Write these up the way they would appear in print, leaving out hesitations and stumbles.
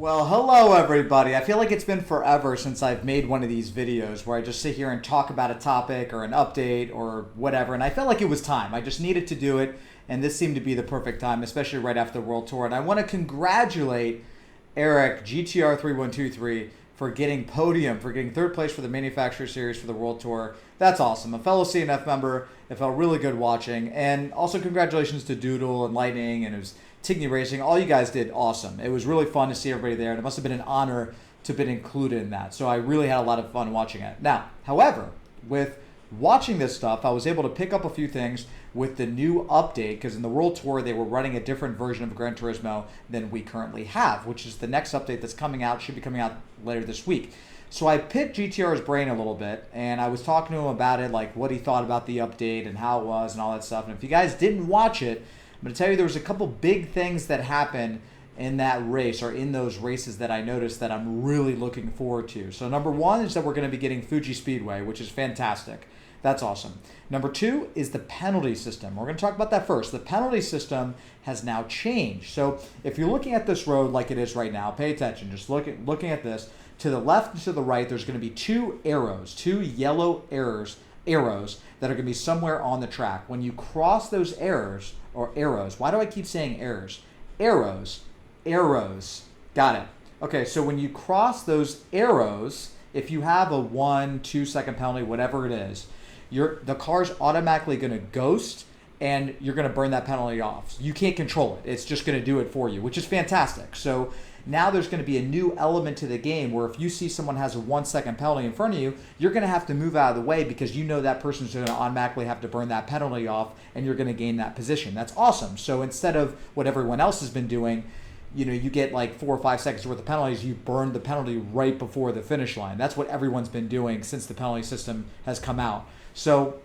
Well, hello everybody. I feel like it's been forever since I've made one of these videos where I just sit here and talk about a topic or an update or whatever, and I felt like it was time. I just needed to do it, and this seemed to be the perfect time, especially right after the World Tour. And I want to congratulate Eric, GTR3123, for getting podium, for getting third place for the Manufacturer Series for the World Tour. That's awesome. A fellow CNF member. It felt really good watching. And also congratulations to Doodle and Lightning, and it was Tigny Racing. All you guys did awesome. It was really fun to see everybody there, and it must have been an honor to have been included in that. So I really had a lot of fun watching it. Now, however, with watching this stuff, I was able to pick up a few things with the new update, because in the World Tour, they were running a different version of Gran Turismo than we currently have, which is the next update that's coming out, should be coming out later this week. So I picked GTR's brain a little bit, and I was talking to him about it, like what he thought about the update and how it was and all that stuff. And if you guys didn't watch it, I'm going to tell you there was a couple big things that happened in that race, or in those races, that I noticed that I'm really looking forward to. So number one is that we're going to be getting Fuji Speedway, which is fantastic. That's awesome. Number two is the penalty system. We're going to talk about that first. The penalty system has now changed. So if you're looking at this road like it is right now, pay attention. Just looking at this. To the left and to the right, there's going to be two arrows, two yellow arrows that are going to be somewhere on the track. When you cross those arrows, why do I keep saying errors? Arrows. Got it. Okay, so when you cross those arrows, if you have a 1-2 second penalty, whatever it is, the car's automatically going to ghost, and you're going to burn that penalty off. You can't control it. It's just going to do it for you, which is fantastic. So now there's going to be a new element to the game where if you see someone has a 1 second penalty in front of you, you're going to have to move out of the way, because you know that person's going to automatically have to burn that penalty off, and you're going to gain that position. That's awesome. So instead of what everyone else has been doing, you get like 4 or 5 seconds worth of penalties, you burn the penalty right before the finish line. That's what everyone's been doing since the penalty system has come out. So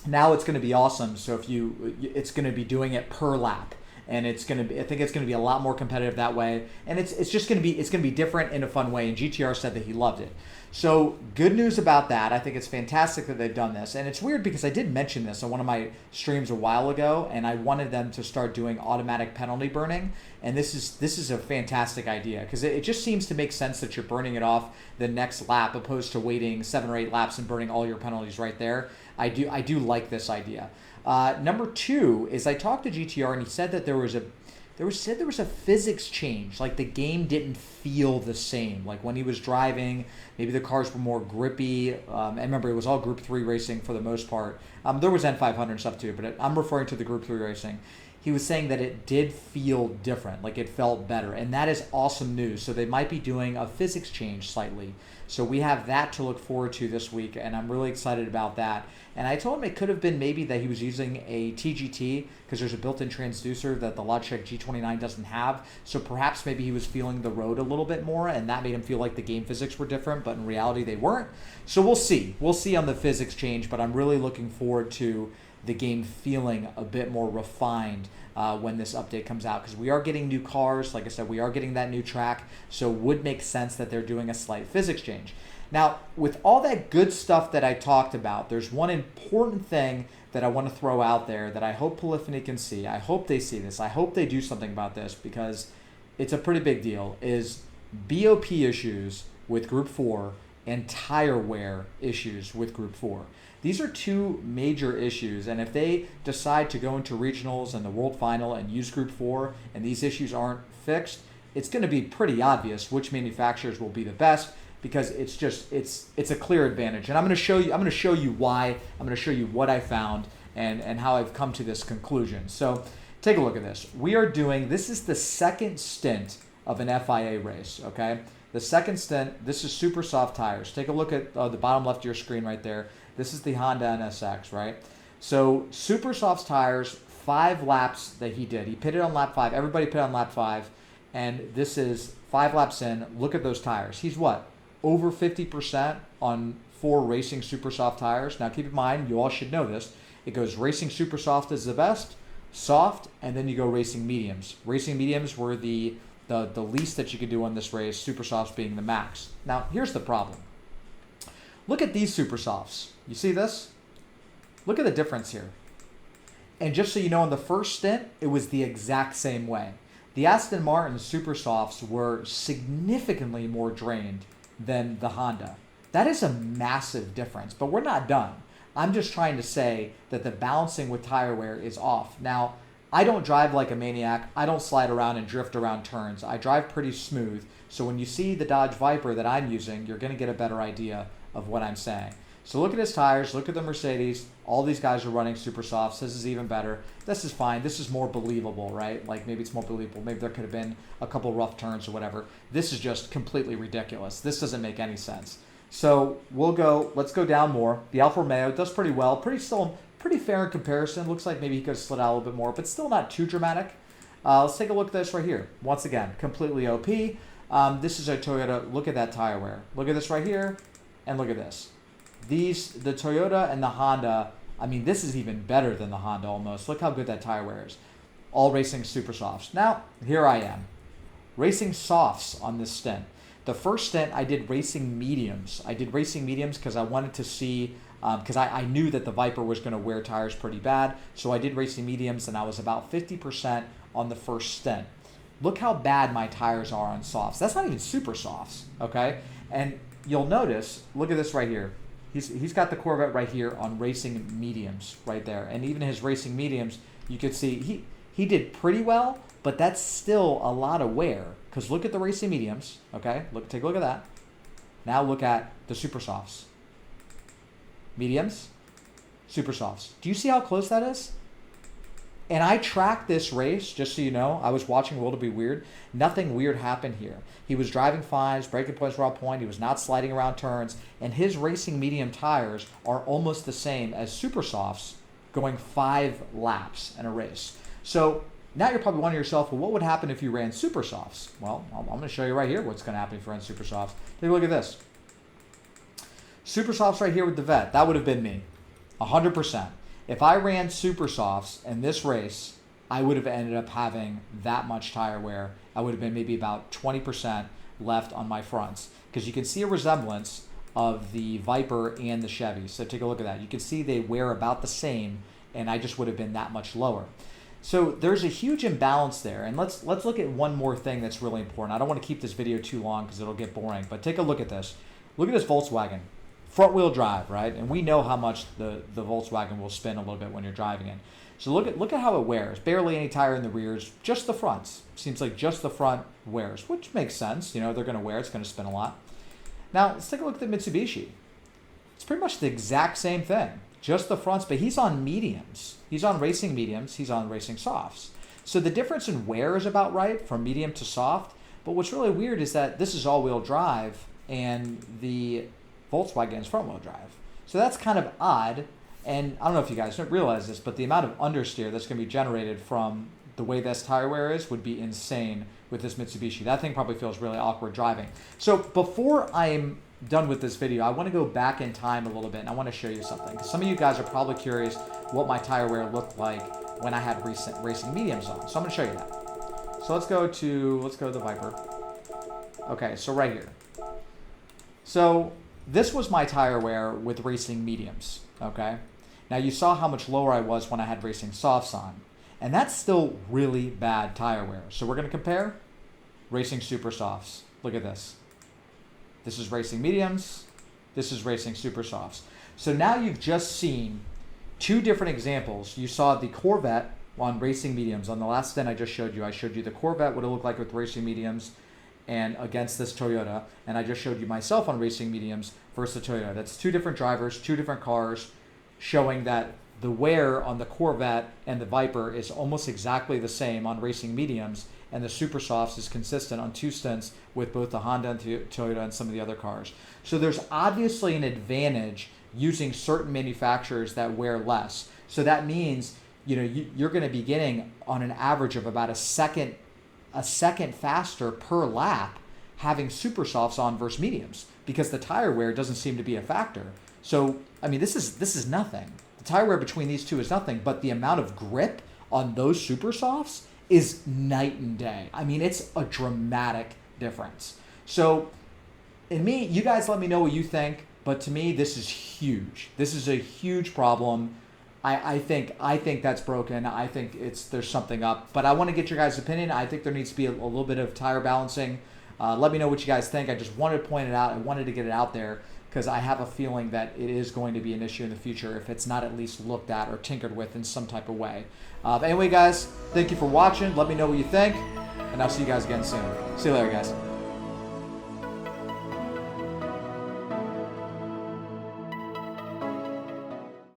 now it's going to be awesome. So it's going to be doing it per lap. And I think it's going to be a lot more competitive that way. And it's going to be different in a fun way. And GTR said that he loved it. So good news about that. I think it's fantastic that they've done this. And it's weird because I did mention this on one of my streams a while ago, and I wanted them to start doing automatic penalty burning. And this is a fantastic idea, because it just seems to make sense that you're burning it off the next lap opposed to waiting 7 or 8 laps and burning all your penalties right there. I do like this idea. Number two is I talked to GTR, and he said that there was a physics change. Like the game didn't feel the same. Like when he was driving, maybe the cars were more grippy. And remember, it was all Group 3 racing for the most part. There was N500 and stuff too, but I'm referring to the Group 3 racing. He was saying that it did feel different, like it felt better. And that is awesome news. So they might be doing a physics change slightly. So we have that to look forward to this week, and I'm really excited about that. And I told him it could have been maybe that he was using a TGT, because there's a built-in transducer that the Logitech G29 doesn't have. So perhaps maybe he was feeling the road a little bit more, and that made him feel like the game physics were different, but in reality they weren't. So we'll see. We'll see on the physics change, but I'm really looking forward to the game feeling a bit more refined when this update comes out, because we are getting new cars. Like I said, we are getting that new track, so it would make sense that they're doing a slight physics change. Now, with all that good stuff that I talked about, there's one important thing that I want to throw out there that I hope Polyphony can see. I hope they see this. I hope they do something about this, because it's a pretty big deal, is BOP issues with Group 4 and tire wear issues with Group 4. These are two major issues, and if they decide to go into regionals and the World Final and use Group 4 and these issues aren't fixed, it's going to be pretty obvious which manufacturers will be the best, because it's a clear advantage. And I'm going to show you why. I'm going to show you what I found and how I've come to this conclusion. So take a look at this. This is the second stint of an FIA race, okay? The second stint, this is super soft tires. Take a look at the bottom left of your screen right there. This is the Honda NSX, right? So super soft tires, 5 laps that he did. He pitted on lap 5. Everybody pitted on lap 5. And this is 5 laps in. Look at those tires. He's what? Over 50% on 4 racing super soft tires. Now keep in mind, you all should know this. It goes racing super soft is the best, soft, and then you go racing mediums. Racing mediums were the least that you could do on this race, super softs being the max. Now here's the problem. Look at these super softs. You see this? Look at the difference here. And just so you know, in the first stint, it was the exact same way. The Aston Martin Super Softs were significantly more drained than the Honda. That is a massive difference, but we're not done. I'm just trying to say that the balancing with tire wear is off. Now, I don't drive like a maniac. I don't slide around and drift around turns. I drive pretty smooth. So when you see the Dodge Viper that I'm using, you're going to get a better idea of what I'm saying. So look at his tires, look at the Mercedes. All these guys are running super softs. This is even better. This is fine. This is more believable, right? Like maybe it's more believable. Maybe there could have been a couple rough turns or whatever. This is just completely ridiculous. This doesn't make any sense. So let's go down more. The Alfa Romeo does pretty well. Pretty fair in comparison. Looks like maybe he could have slid out a little bit more, but still not too dramatic. Let's take a look at this right here. Once again, completely OP. This is a Toyota. Look at that tire wear. Look at this right here, and look at this. The Toyota and the Honda, I mean, this is even better than the Honda almost. Look how good that tire wear is. All racing super softs. Now, here I am, racing softs on this stint. The first stint, I did racing mediums. I did racing mediums because I wanted to see, because I knew that the Viper was going to wear tires pretty bad. So I did racing mediums, and I was about 50% on the first stint. Look how bad my tires are on softs. That's not even super softs, okay? And you'll notice, look at this right here. He's got the Corvette right here on racing mediums right there. And even his racing mediums, you could see he did pretty well, but that's still a lot of wear. Because look at the racing mediums, okay? Take a look at that. Now look at the super softs. Mediums, super softs. Do you see how close that is? And I tracked this race, just so you know. I was watching Will to Be Weird. Nothing weird happened here. He was driving fine. His braking points were on point. He was not sliding around turns. And his racing medium tires are almost the same as super softs going 5 laps in a race. So now you're probably wondering yourself, well, what would happen if you ran super softs? Well, I'm going to show you right here what's going to happen if you run super softs. Take a look at this. Super softs right here with the Vet. That would have been me, 100%. If I ran super softs in this race, I would have ended up having that much tire wear. I would have been maybe about 20% left on my fronts, because you can see a resemblance of the Viper and the Chevy. So take a look at that. You can see they wear about the same, and I just would have been that much lower. So there's a huge imbalance there. And let's look at one more thing that's really important. I don't want to keep this video too long because it'll get boring, but take a look at this. Look at this Volkswagen. Front wheel drive, right? And we know how much the Volkswagen will spin a little bit when you're driving it. So look at how it wears. Barely any tire in the rears, just the fronts. Seems like just the front wears, which makes sense. You know, they're going to wear, it's going to spin a lot. Now, let's take a look at the Mitsubishi. It's pretty much the exact same thing, just the fronts, but he's on mediums. He's on racing mediums, he's on racing softs. So the difference in wear is about right from medium to soft, but what's really weird is that this is all-wheel drive and the Volkswagen is front-wheel drive. So that's kind of odd, and I don't know if you guys don't realize this, but the amount of understeer that's going to be generated from the way this tire wear is would be insane with this Mitsubishi. That thing probably feels really awkward driving. So before I'm done with this video, I want to go back in time a little bit, and I want to show you something. Because some of you guys are probably curious what my tire wear looked like when I had racing mediums on. So I'm going to show you that. So let's go to the Viper. Okay, so right here. So this was my tire wear with racing mediums, okay? Now you saw how much lower I was when I had racing softs on. And that's still really bad tire wear. So we're going to compare racing super softs. Look at this. This is racing mediums. This is racing super softs. So now you've just seen 2 different examples. You saw the Corvette on racing mediums. On the last stint I showed you the Corvette, what it looked like with racing mediums and against this Toyota. And I just showed you myself on racing mediums versus the Toyota. That's 2 different drivers, 2 different cars, showing that the wear on the Corvette and the Viper is almost exactly the same on racing mediums, and the super softs is consistent on 2 stints with both the Honda and Toyota and some of the other cars. So there's obviously an advantage using certain manufacturers that wear less. So that means, you know, you're going to be getting on an average of about a second faster per lap having super softs on versus mediums, because the tire wear doesn't seem to be a factor. So I mean, this is nothing. The tire wear between these 2 is nothing, but the amount of grip on those super softs is night and day. I mean, it's a dramatic difference. So, in me, you guys let me know what you think, but to me, this is huge. This is a huge problem. I think that's broken. I think there's something up. But I want to get your guys' opinion. I think there needs to be a little bit of tire balancing. Let me know what you guys think. I just wanted to point it out. I wanted to get it out there because I have a feeling that it is going to be an issue in the future if it's not at least looked at or tinkered with in some type of way. But anyway, guys, thank you for watching. Let me know what you think, and I'll see you guys again soon. See you later, guys.